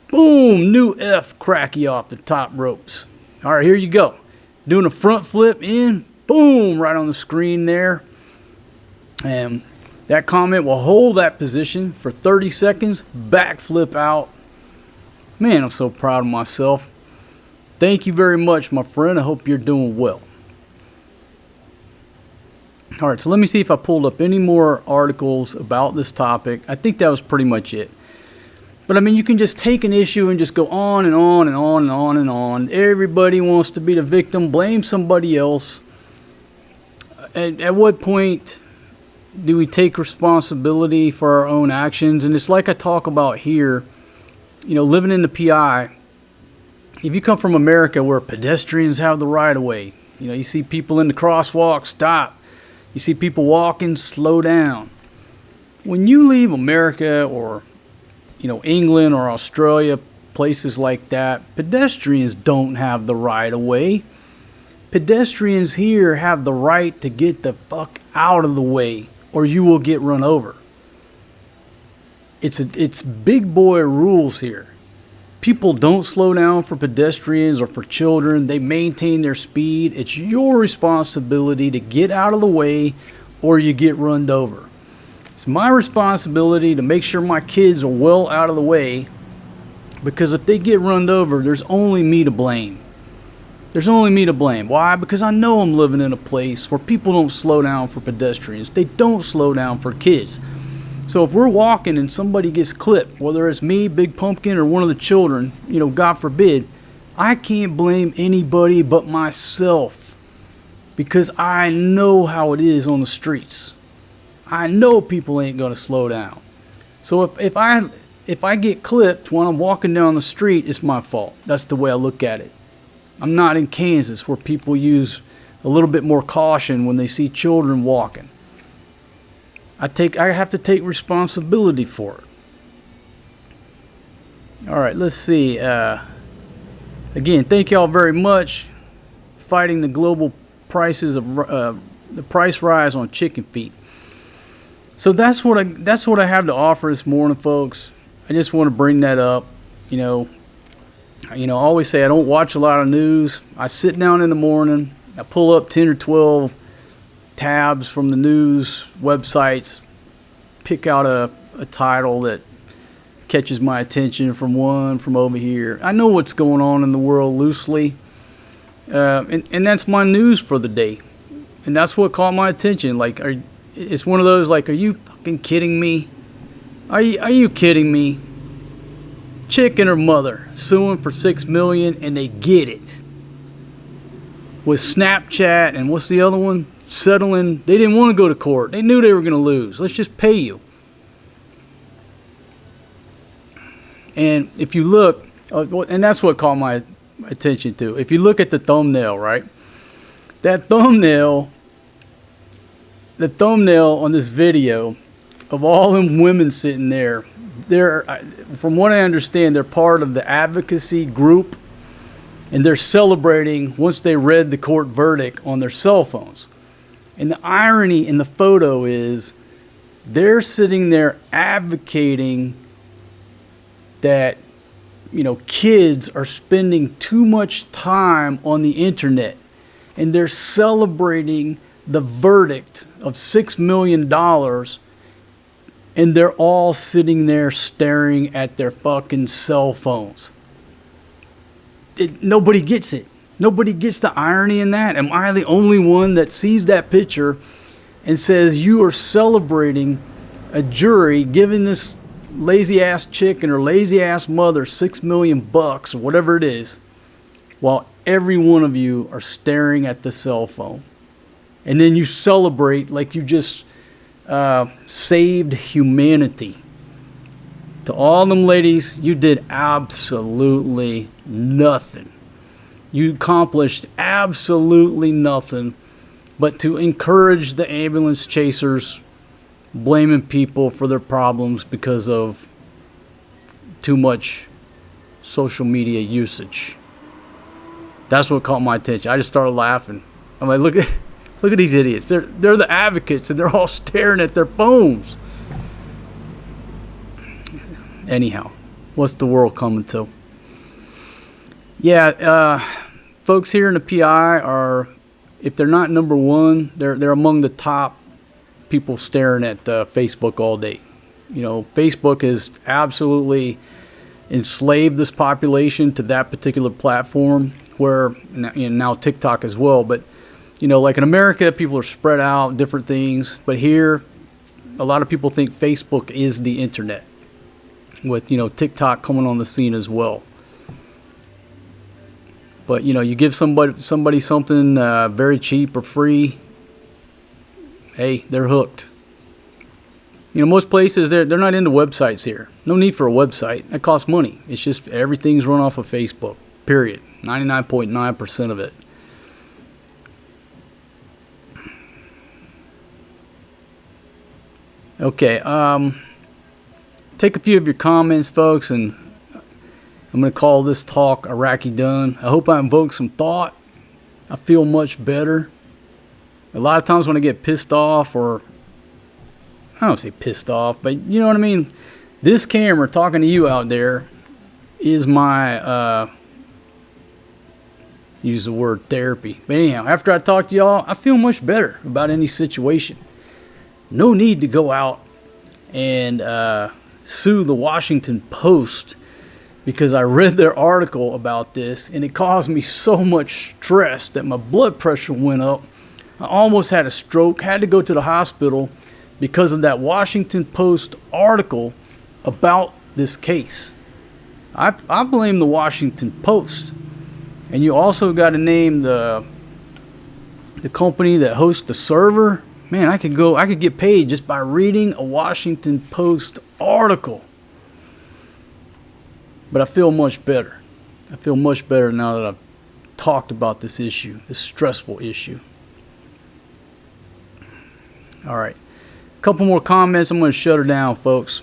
Boom, new F cracky off the top ropes. All right, here you go. Doing a front flip in, boom, right on the screen there. And that comment will hold that position for 30 seconds, backflip out. Man, I'm so proud of myself. Thank you very much, my friend. I hope you're doing well. All right, so let me see if I pulled up any more articles about this topic. I think that was pretty much it. But I mean, you can just take an issue and just go on and on and on and on and on. Everybody wants to be the victim, blame somebody else. At what point do we take responsibility for our own actions? And it's like I talk about here, living in the PI. If you come from America where pedestrians have the right of way, you see people in the crosswalk, stop. You see people walking, slow down. When you leave America or, England or Australia, places like that, pedestrians don't have the right of way. Pedestrians here have the right to get the fuck out of the way or you will get run over. It's big boy rules here. People don't slow down for pedestrians or for children. They maintain their speed. It's your responsibility to get out of the way or you get run over. It's my responsibility to make sure my kids are well out of the way, because if they get run over, there's only me to blame. There's only me to blame. Why? Because I know I'm living in a place where people don't slow down for pedestrians. They don't slow down for kids. So if we're walking and somebody gets clipped, whether it's me, Big Pumpkin, or one of the children, God forbid, I can't blame anybody but myself, because I know how it is on the streets. I know people ain't going to slow down. So if I get clipped when I'm walking down the street, it's my fault. That's the way I look at it. I'm not in Kansas where people use a little bit more caution when they see children walking. I have to take responsibility for it. All right, let's see. Again, thank y'all very much. Fighting the global prices of the price rise on chicken feet. So that's what I have to offer this morning, folks. I just want to bring that up. I always say I don't watch a lot of news. I sit down in the morning. I pull up 10 or 12 tabs from the news websites, pick out a title that catches my attention from over here. I know what's going on in the world loosely, and that's my news for the day, and that's what caught my attention. It's one of those are you fucking kidding me? Are you kidding me? Chick and her mother suing for $6 million, and they get it. With Snapchat and what's the other one? Settling. They didn't want to go to court. They knew they were going to lose. Let's just pay you. And if you look, and that's what caught my attention too. If you look at the thumbnail, right? That thumbnail, the thumbnail on this video of all them women sitting there, from what I understand, they're part of the advocacy group, and they're celebrating once they read the court verdict on their cell phones. And the irony in the photo is they're sitting there advocating that, kids are spending too much time on the internet, and they're celebrating the verdict of $6 million, and they're all sitting there staring at their fucking cell phones. Nobody gets it. Nobody gets the irony in that. Am I the only one that sees that picture and says you are celebrating a jury giving this lazy ass chick and her lazy ass mother $6 million or whatever it is, while every one of you are staring at the cell phone, and then you celebrate like you just saved humanity? To all them ladies, you did absolutely nothing. You accomplished absolutely nothing but to encourage the ambulance chasers blaming people for their problems because of too much social media usage. That's what caught my attention. I just started laughing. I'm like, look at these idiots. They're the advocates, and they're all staring at their phones. Anyhow, what's the world coming to? Yeah, folks here in the PI are, if they're not number one, they're among the top people staring at Facebook all day. Facebook has absolutely enslaved this population to that particular platform, where now TikTok as well. But You know, like in America, people are spread out, different things. But here, a lot of people think Facebook is the internet, with, you know, TikTok coming on the scene as well. But, you know, you give somebody something very cheap or free, hey, they're hooked. You know, most places, they're not into websites here. No need for a website. That costs money. It's just everything's run off of Facebook, period. 99.9% of it. Okay, take a few of your comments, folks, and I'm going to call this talk Iraqi done. I hope I invoked some thought. I feel much better. A lot of times when I get pissed off, or I don't say pissed off, but you know what I mean? This camera talking to you out there is my, use the word therapy. But anyhow, after I talk to y'all, I feel much better about any situation. No need to go out and sue the Washington Post because I read their article about this and it caused me so much stress that my blood pressure went up. I almost had a stroke, had to go to the hospital because of that Washington Post article about this case. I blame the Washington Post. And you also got to name the company that hosts the server. Man, I could get paid just by reading a Washington Post article. But I feel much better. I feel much better now that I've talked about this issue, this stressful issue. All right. A couple more comments. I'm going to shut her down, folks.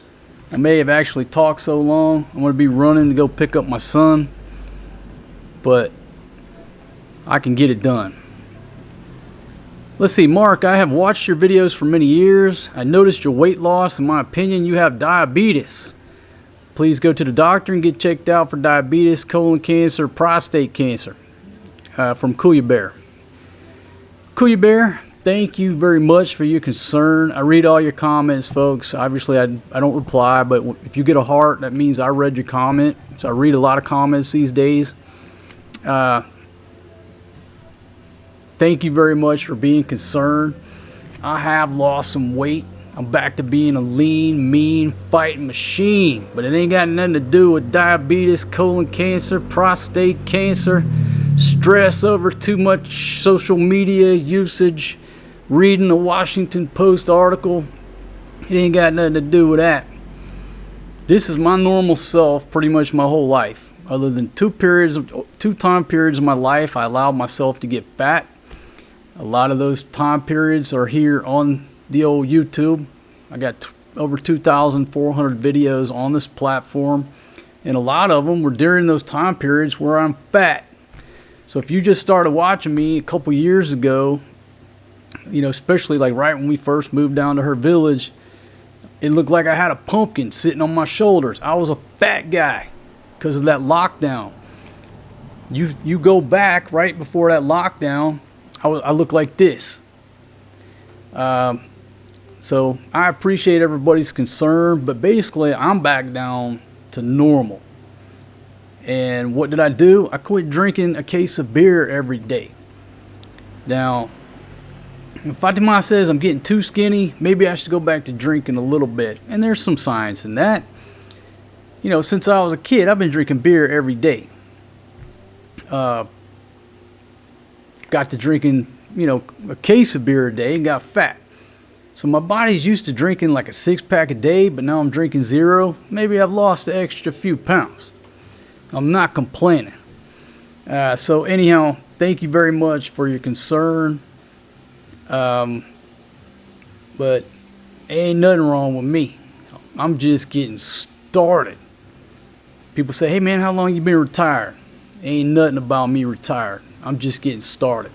I may have actually talked so long. I'm going to be running to go pick up my son. But I can get it done. Let's see, Mark, I have watched your videos for many years. I noticed your weight loss. In my opinion, you have diabetes. Please go to the doctor and get checked out for diabetes, colon cancer, prostate cancer. From Kuya Bear. Kuya Bear, thank you very much for your concern. I read all your comments, folks. Obviously, I don't reply, but if you get a heart, that means I read your comment. So I read a lot of comments these days. Thank you very much for being concerned. I have lost some weight. I'm back to being a lean, mean, fighting machine. But it ain't got nothing to do with diabetes, colon cancer, prostate cancer, stress over too much social media usage, reading a Washington Post article. It ain't got nothing to do with that. This is my normal self pretty much my whole life. Other than two time periods of my life, I allowed myself to get fat. A lot of those time periods are here on the old YouTube. I got over 2,400 videos on this platform, and a lot of them were during those time periods where I'm fat. So if you just started watching me a couple years ago, you know, especially like right when we first moved down to her village, it looked like I had a pumpkin sitting on my shoulders. I was a fat guy because of that lockdown. You go back right before that lockdown, I look like this. So I appreciate everybody's concern, but basically I'm back down to normal. And what did I do? I quit drinking a case of beer every day. Now, if Fatima says I'm getting too skinny, maybe I should go back to drinking a little bit. And there's some science in that. You know, since I was a kid, I've been drinking beer every day. Got to drinking, you know, a case of beer a day and got fat. So my body's used to drinking like a 6-pack a day, but now I'm drinking 0. Maybe I've lost the extra few pounds. I'm not complaining. So anyhow, thank you very much for your concern. But ain't nothing wrong with me. I'm just getting started. People say, hey man, how long you been retired? Ain't nothing about me retired. I'm just getting started.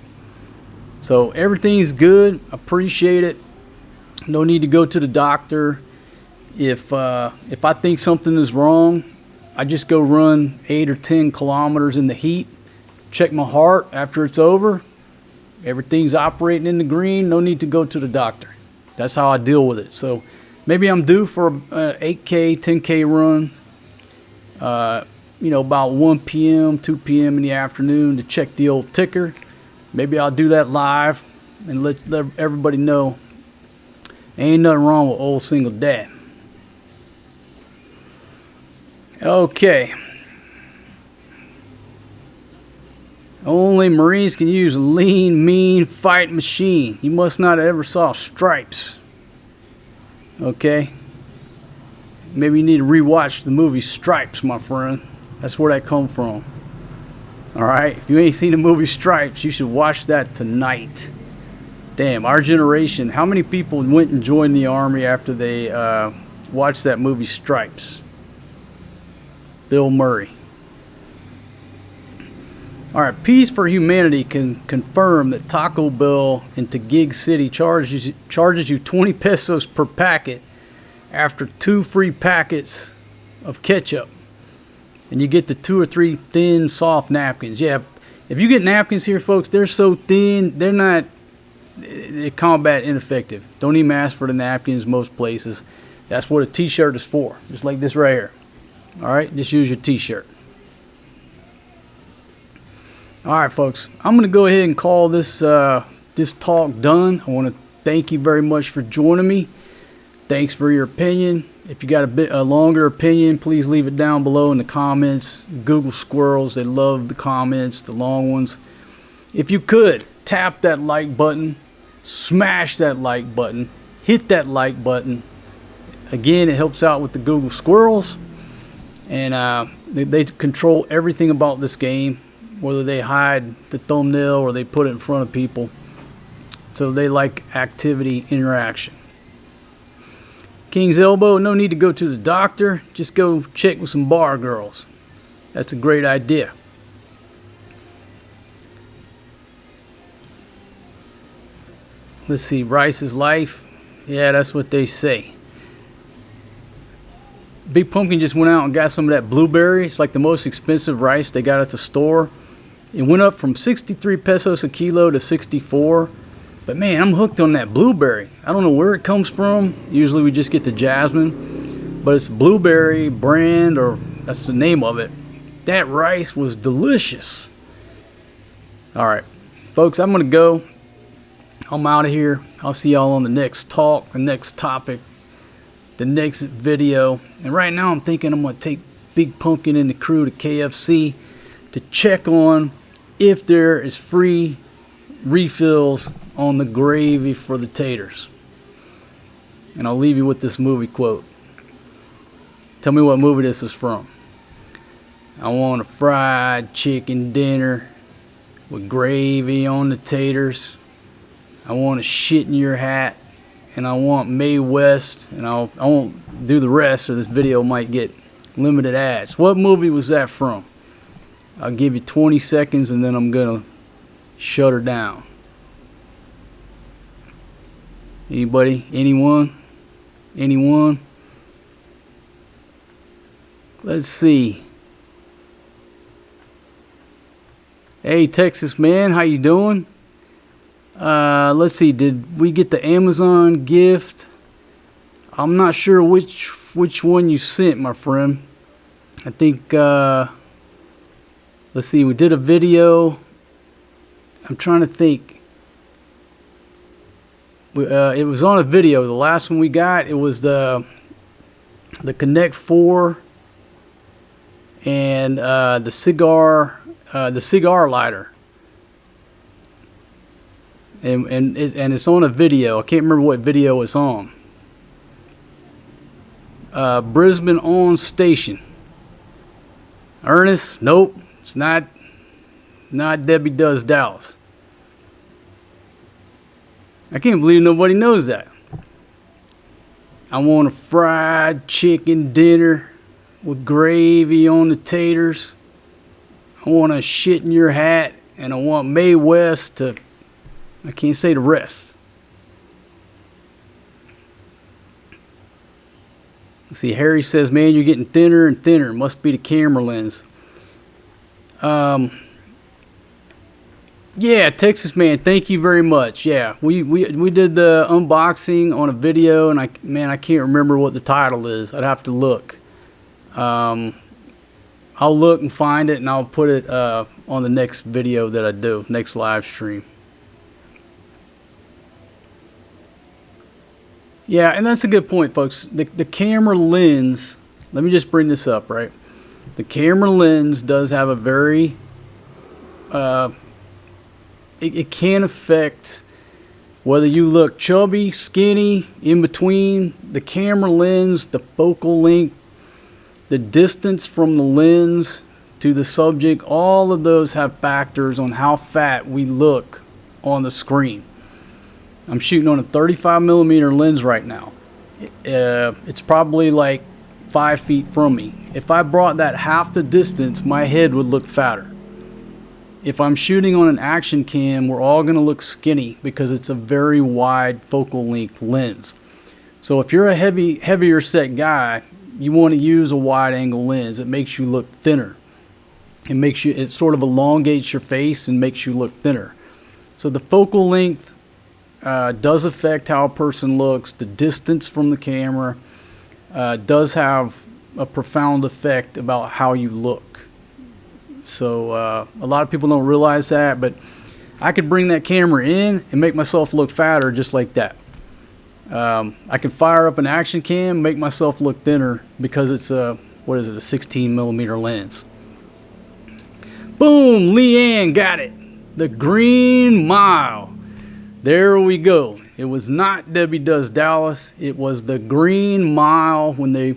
So everything's good. Appreciate it. No need to go to the doctor. If I think something is wrong, I just go run 8 or 10 kilometers in the heat. Check my heart after it's over. Everything's operating in the green. No need to go to the doctor. That's how I deal with it. So maybe I'm due for an 8K, 10K run. You know, about 1 p.m., 2 p.m. in the afternoon to check the old ticker. Maybe I'll do that live and let everybody know ain't nothing wrong with old single dad. Okay. Only Marines can use a lean, mean fight machine. You must not have ever saw Stripes. Okay? Maybe you need to rewatch the movie Stripes, my friend. That's where that come from. Alright? If you ain't seen the movie Stripes, you should watch that tonight. Damn, our generation, how many people went and joined the army after they watched that movie Stripes? Bill Murray. Alright, Peace for Humanity can confirm that Taco Bell in Taguig City charges you 20 pesos per packet after 2 free packets of ketchup. And you get the 2 or 3 thin, soft napkins. Yeah, if you get napkins here, folks, they're so thin, they're combat ineffective. Don't even ask for the napkins most places. That's what a t-shirt is for. Just like this right here. Alright, just use your t-shirt. Alright, folks, I'm going to go ahead and call this this talk done. I want to thank you very much for joining me. Thanks for your opinion. If you got a longer opinion, please leave it down below in the comments. Google squirrels, they love the comments, the long ones. If you could, tap that like button, smash that like button, hit that like button. Again, it helps out with the Google squirrels. And they control everything about this game, whether they hide the thumbnail or they put it in front of people. So they like activity, interaction. King's Elbow, no need to go to the doctor. Just go check with some bar girls. That's a great idea. Let's see, rice is life. Yeah, that's what they say. Big Pumpkin just went out and got some of that blueberry. It's like the most expensive rice they got at the store. It went up from 63 pesos a kilo to 64. But man, I'm hooked on that blueberry. I don't know where it comes from. Usually we just get the jasmine. But it's blueberry brand, or that's the name of it. That rice was delicious. Alright, folks, I'm going to go. I'm out of here. I'll see y'all on the next talk, the next topic, the next video. And right now I'm thinking I'm going to take Big Pumpkin and the crew to KFC to check on if there is free refills on the gravy for the taters. And I'll leave you with this movie quote. Tell me what movie this is from. I want a fried chicken dinner with gravy on the taters. I want a shit in your hat. And I want Mae West. And I won't do the rest, or this video might get limited ads. What movie was that from? I'll give you 20 seconds and then I'm gonna shut her down. Anybody? Anyone? Anyone? Let's see. Hey, Texas man, how you doing? Let's see. Did we get the Amazon gift? I'm not sure which one you sent, my friend. I think. Let's see. We did a video. I'm trying to think. It was on a video. The last one we got, it was the Connect 4 and the cigar lighter. And it's on a video. I can't remember what video it's on. Brisbane on station. Ernest? Nope. It's not Debbie Does Dallas. I can't believe nobody knows that. I want a fried chicken dinner with gravy on the taters. I want a shit in your hat. And I want Mae West to... I can't say the rest. Let's see, Harry says, man, you're getting thinner and thinner. Must be the camera lens. Yeah, Texas man, thank you very much. Yeah, we did the unboxing on a video, and I can't remember what the title is. I'd have to look. I'll look and find it, and I'll put it on the next video that I do, next live stream. Yeah, and that's a good point, folks. The camera lens, let me just bring this up, right? The camera lens does have a very, it can affect whether you look chubby, skinny, in between. The camera lens, the focal length, the distance from the lens to the subject, all of those have factors on how fat we look on the screen. I'm shooting on a 35 millimeter lens right now. It's probably like 5 feet from me. If I brought that half the distance, my head would look fatter. If I'm shooting on an action cam, we're all going to look skinny because it's a very wide focal length lens. So if you're a heavier set guy, you want to use a wide angle lens. It makes you look thinner. It sort of elongates your face and makes you look thinner. So the focal length does affect how a person looks. The distance from the camera does have a profound effect about how you look. So a lot of people don't realize that, but I could bring that camera in and make myself look fatter just like that. I can fire up an action cam, make myself look thinner because it's a 16 millimeter lens. Boom, Leanne got it. The Green Mile. There we go. It was not Debbie Does Dallas. It was the Green Mile when they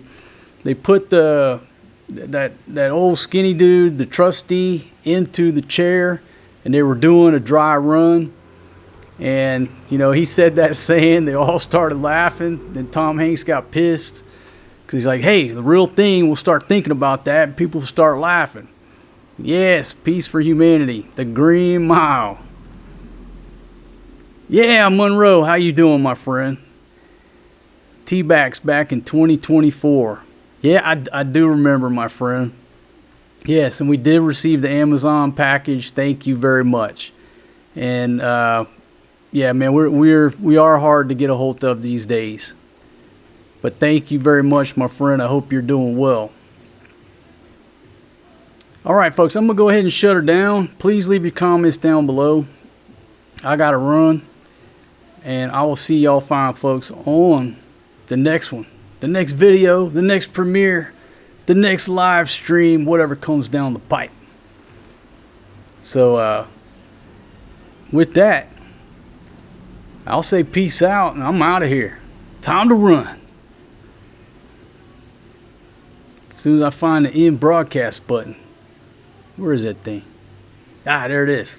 put that old skinny dude, the trustee, into the chair, and they were doing a dry run. And you know, he said that saying, they all started laughing. Then Tom Hanks got pissed because he's like, hey, the real thing, we'll start thinking about that and people will start laughing. Yes, peace for humanity, the Green Mile. Yeah, Monroe, how you doing, my friend? T-Backs back in 2024. Yeah, I do remember, my friend. Yes, and we did receive the Amazon package. Thank you very much. And yeah, man, we are hard to get a hold of these days. But thank you very much, my friend. I hope you're doing well. All right, folks, I'm gonna go ahead and shut her down. Please leave your comments down below. I gotta run, and I will see y'all fine folks on the next one, the next video, the next premiere, the next live stream, whatever comes down the pipe. So with that, I'll say peace out, and I'm out of here. Time to run. As soon as I find the end broadcast button. Where is that thing? Ah, there it is.